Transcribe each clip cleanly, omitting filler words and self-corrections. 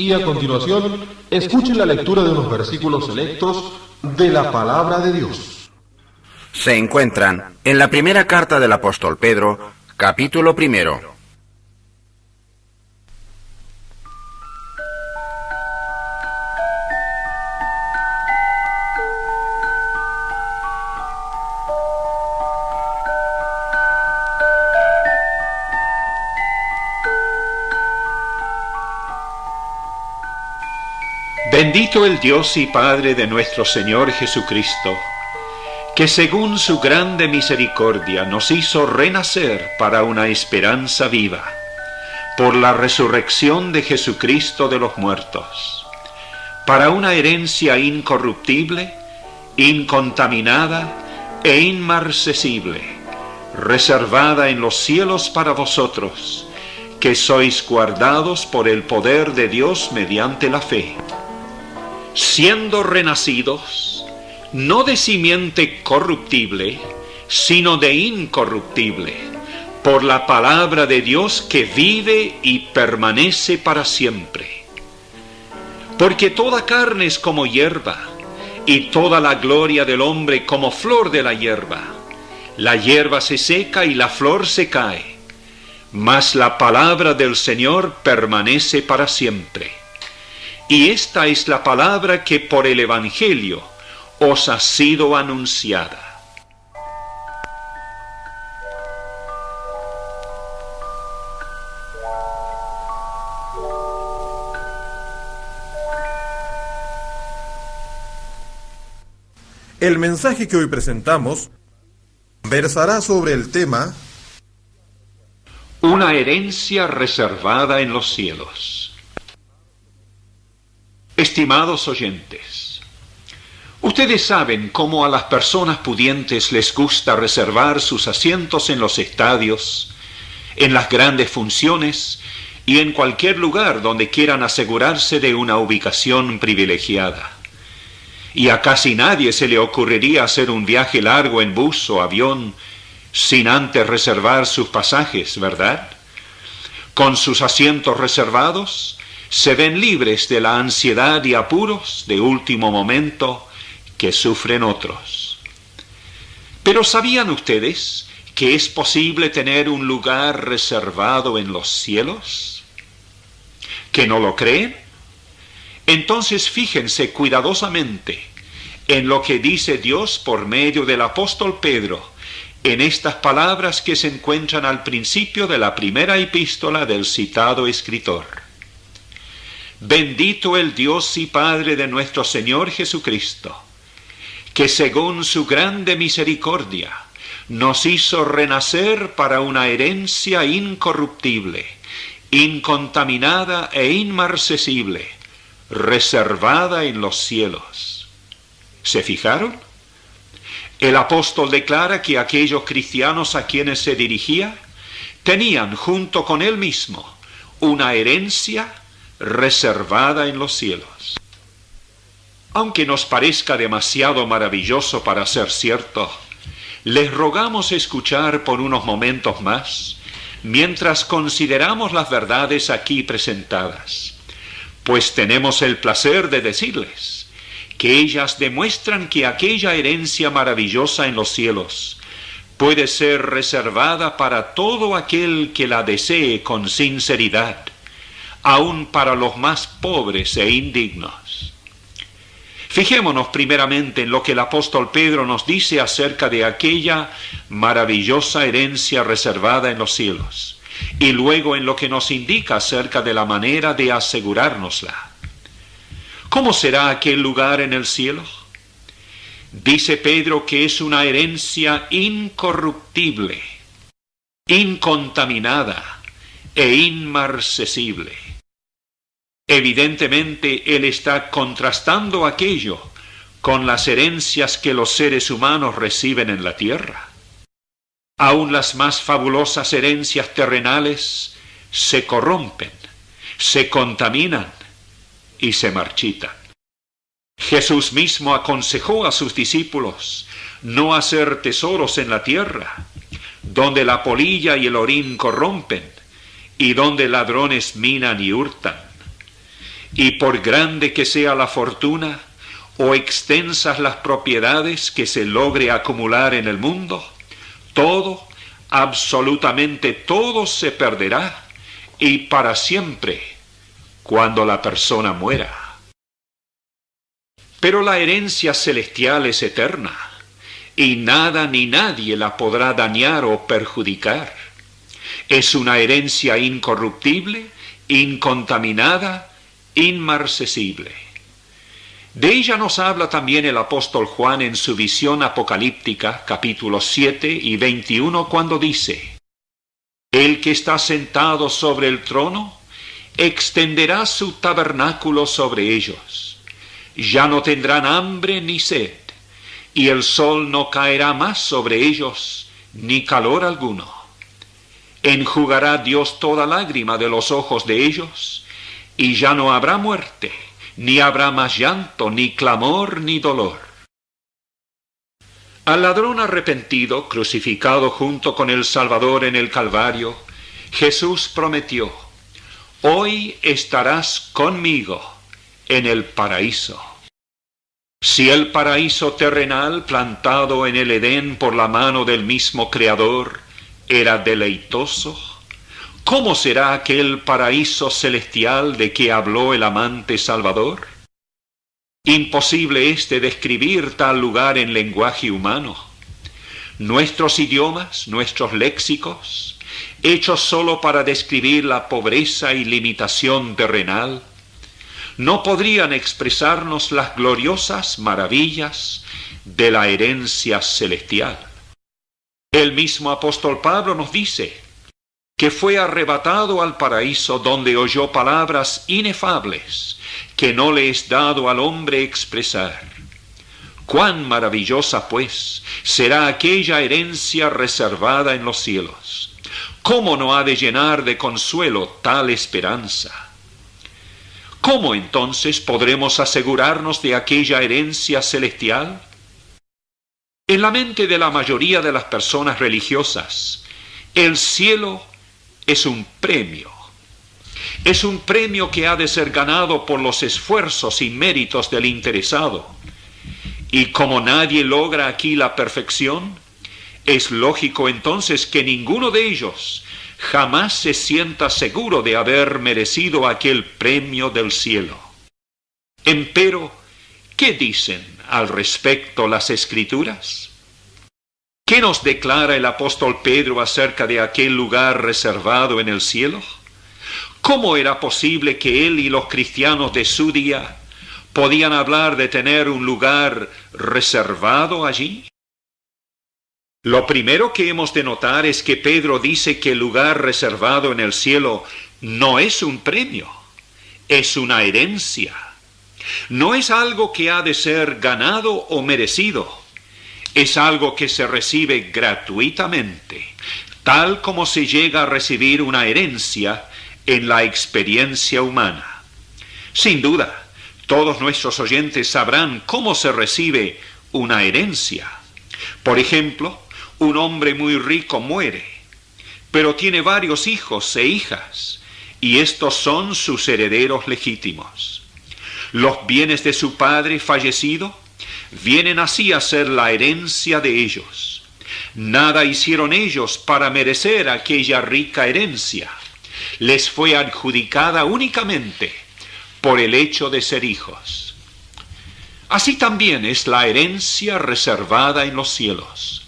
Y a continuación, escuchen la lectura de unos versículos selectos de la Palabra de Dios. Se encuentran en la primera carta del apóstol Pedro, capítulo 1. Bendito el Dios y Padre de nuestro Señor Jesucristo, que según su grande misericordia nos hizo renacer para una esperanza viva, por la resurrección de Jesucristo de los muertos, para una herencia incorruptible, incontaminada e inmarcesible, reservada en los cielos para vosotros, que sois guardados por el poder de Dios mediante la fe, siendo renacidos, no de simiente corruptible, sino de incorruptible, por la palabra de Dios que vive y permanece para siempre. Porque toda carne es como hierba, y toda la gloria del hombre como flor de la hierba. La hierba se seca y la flor se cae, mas la palabra del Señor permanece para siempre. Y esta es la palabra que por el Evangelio os ha sido anunciada. El mensaje que hoy presentamos versará sobre el tema Una herencia reservada en los cielos. Estimados oyentes, ustedes saben cómo a las personas pudientes les gusta reservar sus asientos en los estadios, en las grandes funciones y en cualquier lugar donde quieran asegurarse de una ubicación privilegiada. Y a casi nadie se le ocurriría hacer un viaje largo en bus o avión sin antes reservar sus pasajes, ¿verdad? Con sus asientos reservados, se ven libres de la ansiedad y apuros de último momento que sufren otros. Pero ¿sabían ustedes que es posible tener un lugar reservado en los cielos? ¿Que no lo creen? Entonces fíjense cuidadosamente en lo que dice Dios por medio del apóstol Pedro en estas palabras que se encuentran al principio de la primera epístola del citado escritor. Bendito el Dios y Padre de nuestro Señor Jesucristo, que según su grande misericordia nos hizo renacer para una herencia incorruptible, incontaminada e inmarcesible, reservada en los cielos. ¿Se fijaron? El apóstol declara que aquellos cristianos a quienes se dirigía tenían junto con él mismo una herencia reservada en los cielos. Aunque nos parezca demasiado maravilloso para ser cierto, les rogamos escuchar por unos momentos más mientras consideramos las verdades aquí presentadas, pues tenemos el placer de decirles que ellas demuestran que aquella herencia maravillosa en los cielos puede ser reservada para todo aquel que la desee con sinceridad, aun para los más pobres e indignos. Fijémonos primeramente en lo que el apóstol Pedro nos dice acerca de aquella maravillosa herencia reservada en los cielos, y luego en lo que nos indica acerca de la manera de asegurárnosla. ¿Cómo será aquel lugar en el cielo? Dice Pedro que es una herencia incorruptible, incontaminada e inmarcesible. Evidentemente, él está contrastando aquello con las herencias que los seres humanos reciben en la tierra. Aún las más fabulosas herencias terrenales se corrompen, se contaminan y se marchitan. Jesús mismo aconsejó a sus discípulos no hacer tesoros en la tierra, donde la polilla y el orín corrompen, y donde ladrones minan y hurtan. y por grande que sea la fortuna o extensas las propiedades que se logre acumular en el mundo, todo, absolutamente todo se perderá y para siempre cuando la persona muera. Pero la herencia celestial es eterna y nada ni nadie la podrá dañar o perjudicar. Es una herencia incorruptible, incontaminada, inmarcesible. De ella nos habla también el apóstol Juan en su visión apocalíptica, capítulos 7 y 21, cuando dice: El que está sentado sobre el trono extenderá su tabernáculo sobre ellos. Ya no tendrán hambre ni sed, y el sol no caerá más sobre ellos, ni calor alguno. Enjugará Dios toda lágrima de los ojos de ellos, y ya no habrá muerte, ni habrá más llanto, ni clamor, ni dolor. Al ladrón arrepentido, crucificado junto con el Salvador en el Calvario, Jesús prometió: Hoy estarás conmigo en el paraíso. Si el paraíso terrenal plantado en el Edén por la mano del mismo Creador era deleitoso, ¿cómo será aquel paraíso celestial de que habló el amante Salvador? Imposible es de describir tal lugar en lenguaje humano. Nuestros idiomas, nuestros léxicos, hechos solo para describir la pobreza y limitación terrenal, no podrían expresarnos las gloriosas maravillas de la herencia celestial. El mismo apóstol Pablo nos dice que fue arrebatado al paraíso donde oyó palabras inefables que no le es dado al hombre expresar. Cuán maravillosa, pues, será aquella herencia reservada en los cielos. ¿Cómo no ha de llenar de consuelo tal esperanza? ¿Cómo entonces podremos asegurarnos de aquella herencia celestial? En la mente de la mayoría de las personas religiosas, el cielo es un premio. Es un premio que ha de ser ganado por los esfuerzos y méritos del interesado. Y como nadie logra aquí la perfección, es lógico entonces que ninguno de ellos jamás se sienta seguro de haber merecido aquel premio del cielo. Empero, ¿qué dicen al respecto las Escrituras? ¿Qué nos declara el apóstol Pedro acerca de aquel lugar reservado en el cielo? ¿Cómo era posible que él y los cristianos de su día podían hablar de tener un lugar reservado allí? Lo primero que hemos de notar es que Pedro dice que el lugar reservado en el cielo no es un premio, es una herencia. No es algo que ha de ser ganado o merecido, es algo que se recibe gratuitamente, tal como se llega a recibir una herencia en la experiencia humana. Sin duda, todos nuestros oyentes sabrán cómo se recibe una herencia. Por ejemplo, un hombre muy rico muere, pero tiene varios hijos e hijas, y estos son sus herederos legítimos. Los bienes de su padre fallecido vienen así a ser la herencia de ellos. Nada hicieron ellos para merecer aquella rica herencia. Les fue adjudicada únicamente por el hecho de ser hijos. Así también es la herencia reservada en los cielos.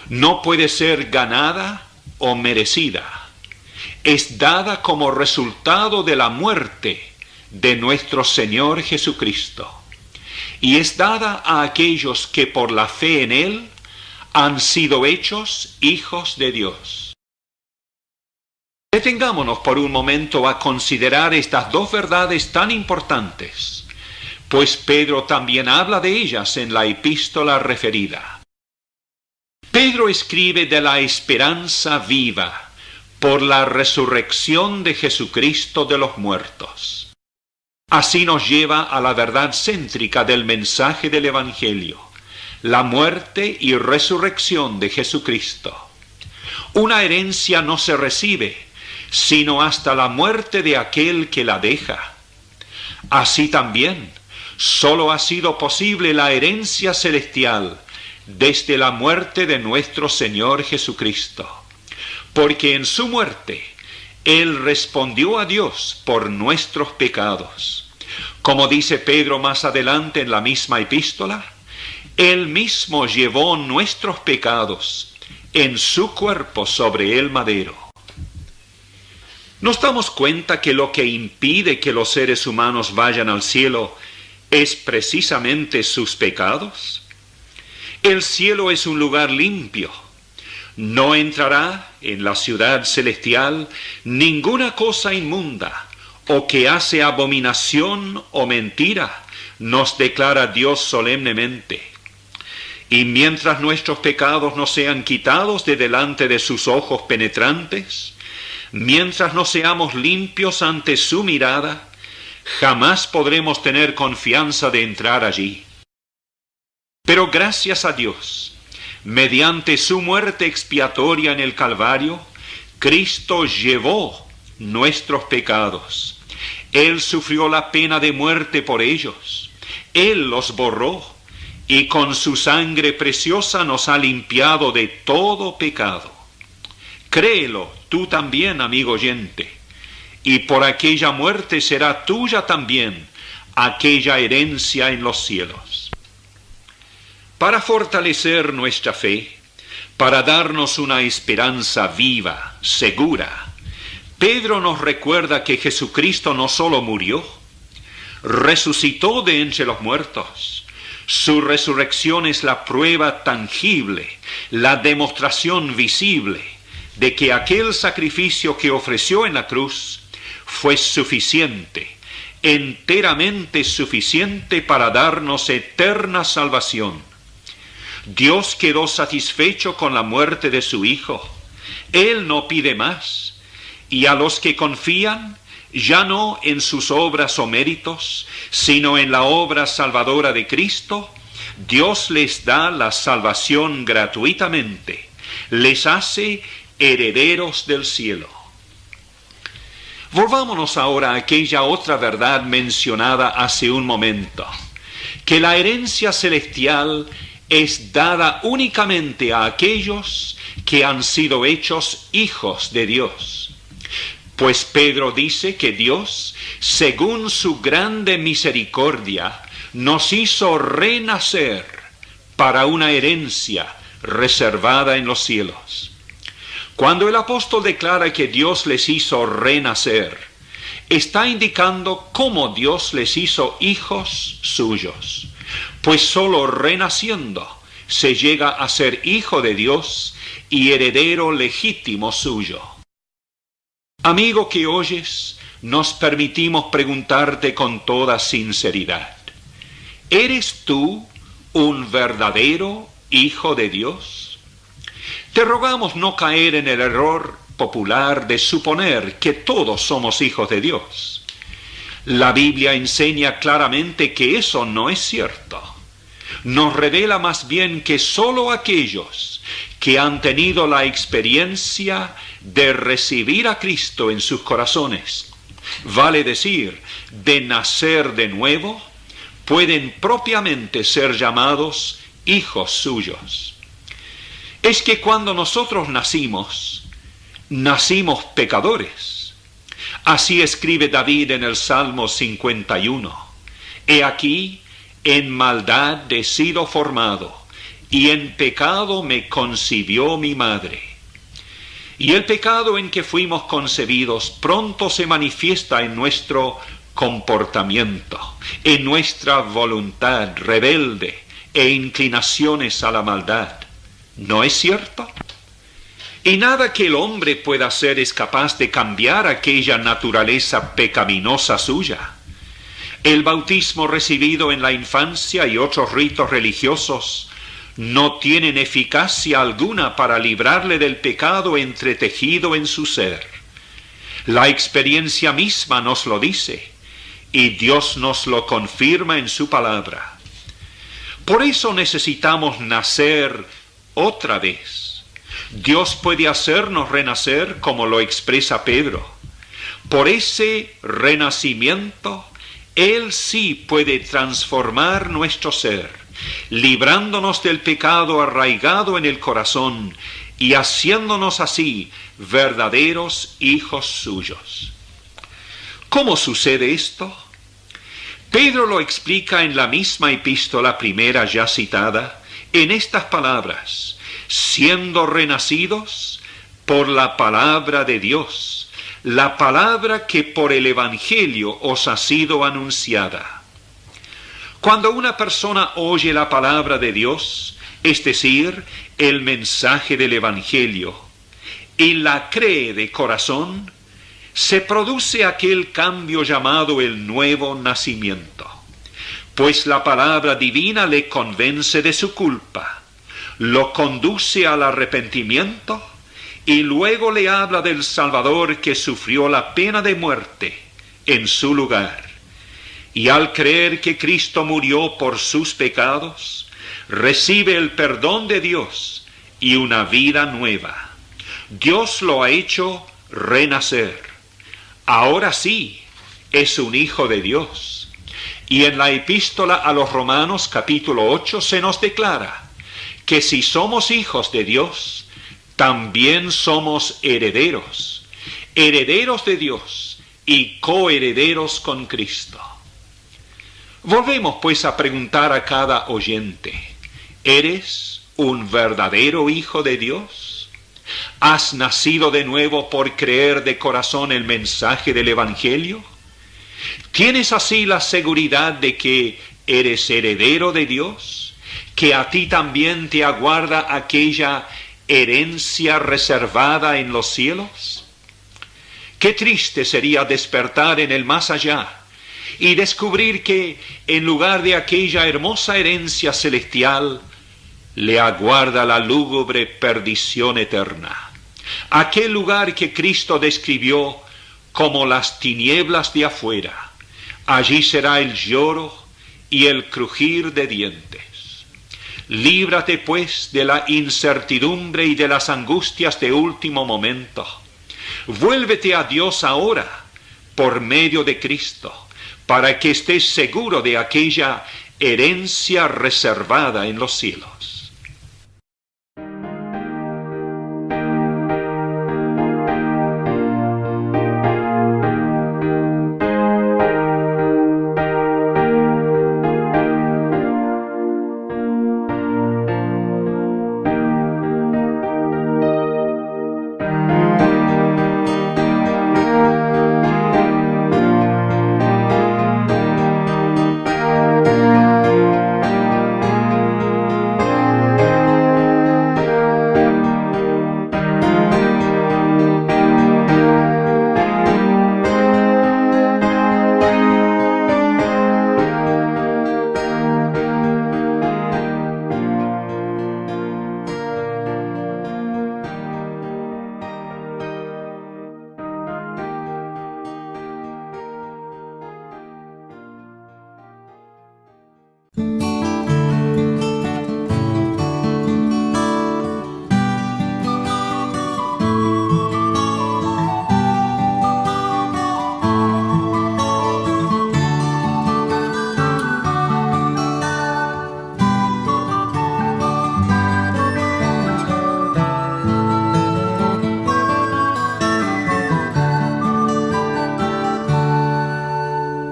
No puede ser ganada o merecida. Es dada como resultado de la muerte de nuestro Señor Jesucristo. Y es dada a aquellos que por la fe en Él han sido hechos hijos de Dios. Detengámonos por un momento a considerar estas dos verdades tan importantes, pues Pedro también habla de ellas en la epístola referida. Pedro escribe de la esperanza viva por la resurrección de Jesucristo de los muertos. Así nos lleva a la verdad céntrica del mensaje del Evangelio, la muerte y resurrección de Jesucristo. Una herencia no se recibe, sino hasta la muerte de aquel que la deja. Así también, solo ha sido posible la herencia celestial desde la muerte de nuestro Señor Jesucristo, porque en su muerte Él respondió a Dios por nuestros pecados. Como dice Pedro más adelante en la misma epístola, Él mismo llevó nuestros pecados en su cuerpo sobre el madero. ¿Nos damos cuenta que lo que impide que los seres humanos vayan al cielo es precisamente sus pecados? El cielo es un lugar limpio. No entrará en la ciudad celestial ninguna cosa inmunda o que hace abominación o mentira, nos declara Dios solemnemente. Y mientras nuestros pecados no sean quitados de delante de sus ojos penetrantes, mientras no seamos limpios ante su mirada, jamás podremos tener confianza de entrar allí. Pero gracias a Dios, mediante su muerte expiatoria en el Calvario, Cristo llevó nuestros pecados. Él sufrió la pena de muerte por ellos. Él los borró y con su sangre preciosa nos ha limpiado de todo pecado. Créelo tú también, amigo oyente, y por aquella muerte será tuya también aquella herencia en los cielos. Para fortalecer nuestra fe, para darnos una esperanza viva, segura, Pedro nos recuerda que Jesucristo no solo murió, resucitó de entre los muertos. Su resurrección es la prueba tangible, la demostración visible de que aquel sacrificio que ofreció en la cruz fue suficiente, enteramente suficiente para darnos eterna salvación. Dios quedó satisfecho con la muerte de su Hijo. Él no pide más. Y a los que confían, ya no en sus obras o méritos, sino en la obra salvadora de Cristo, Dios les da la salvación gratuitamente, les hace herederos del cielo. Volvámonos ahora a aquella otra verdad mencionada hace un momento, que la herencia celestial es dada únicamente a aquellos que han sido hechos hijos de Dios. Pues Pedro dice que Dios, según su grande misericordia, nos hizo renacer para una herencia reservada en los cielos. Cuando el apóstol declara que Dios les hizo renacer, está indicando cómo Dios les hizo hijos suyos. Pues solo renaciendo se llega a ser hijo de Dios y heredero legítimo suyo. Amigo que oyes, nos permitimos preguntarte con toda sinceridad, ¿eres tú un verdadero hijo de Dios? Te rogamos no caer en el error popular de suponer que todos somos hijos de Dios. La Biblia enseña claramente que eso no es cierto. Nos revela más bien que solo aquellos que han tenido la experiencia de recibir a Cristo en sus corazones, vale decir, de nacer de nuevo, pueden propiamente ser llamados hijos suyos. Es que cuando nosotros nacimos pecadores. Así escribe David en el Salmo 51. He aquí, en maldad he sido formado, y en pecado me concibió mi madre. Y el pecado en que fuimos concebidos pronto se manifiesta en nuestro comportamiento, en nuestra voluntad rebelde e inclinaciones a la maldad. ¿No es cierto? Y nada que el hombre pueda hacer es capaz de cambiar aquella naturaleza pecaminosa suya. El bautismo recibido en la infancia y otros ritos religiosos no tienen eficacia alguna para librarle del pecado entretejido en su ser. La experiencia misma nos lo dice, y Dios nos lo confirma en su palabra. Por eso necesitamos nacer otra vez. Dios puede hacernos renacer como lo expresa Pedro. Por ese renacimiento, Él sí puede transformar nuestro ser, librándonos del pecado arraigado en el corazón y haciéndonos así verdaderos hijos suyos. ¿Cómo sucede esto? Pedro lo explica en la misma epístola primera ya citada, en estas palabras: siendo renacidos por la palabra de Dios, la palabra que por el Evangelio os ha sido anunciada. Cuando una persona oye la palabra de Dios, es decir, el mensaje del Evangelio, y la cree de corazón, se produce aquel cambio llamado el nuevo nacimiento, pues la palabra divina le convence de su culpa, lo conduce al arrepentimiento y luego le habla del Salvador que sufrió la pena de muerte en su lugar. Y al creer que Cristo murió por sus pecados, recibe el perdón de Dios y una vida nueva. Dios lo ha hecho renacer. Ahora sí, es un hijo de Dios. Y en la epístola a los Romanos capítulo 8 se nos declara que si somos hijos de Dios, también somos herederos, herederos de Dios y coherederos con Cristo. Volvemos pues a preguntar a cada oyente: ¿eres un verdadero hijo de Dios? ¿Has nacido de nuevo por creer de corazón el mensaje del Evangelio? ¿Tienes así la seguridad de que eres heredero de Dios? ¿Que a ti también te aguarda aquella herencia reservada en los cielos? Qué triste sería despertar en el más allá y descubrir que en lugar de aquella hermosa herencia celestial, le aguarda la lúgubre perdición eterna. Aquel lugar que Cristo describió como las tinieblas de afuera. Allí será el lloro y el crujir de dientes. Líbrate pues de la incertidumbre y de las angustias de último momento. Vuélvete a Dios ahora por medio de Cristo, para que estés seguro de aquella herencia reservada en los cielos.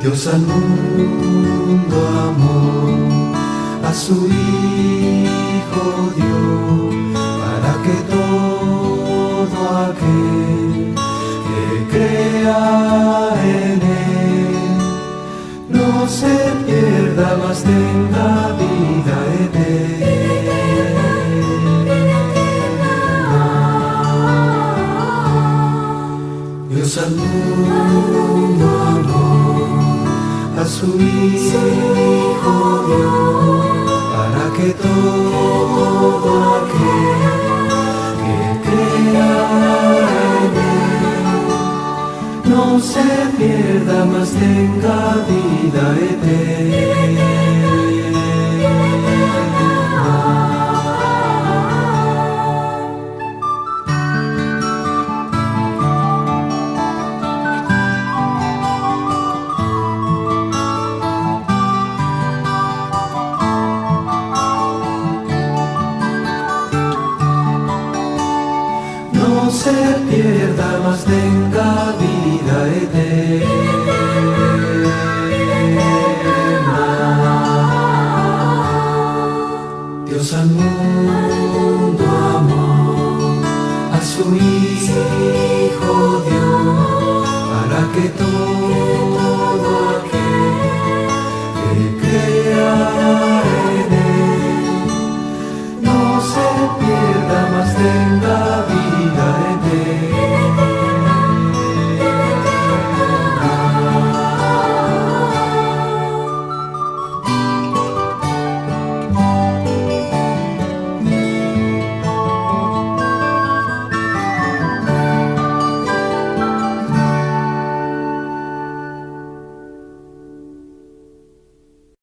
Dios al mundo amó, a su Hijo dio, para que todo aquel que crea en Él no se pierda, mas tenga vida eterna. Dios al mundo amó, a su Hijo dio, para que todo aquel que crea en Él no se pierda, mas tenga vida eterna. más venga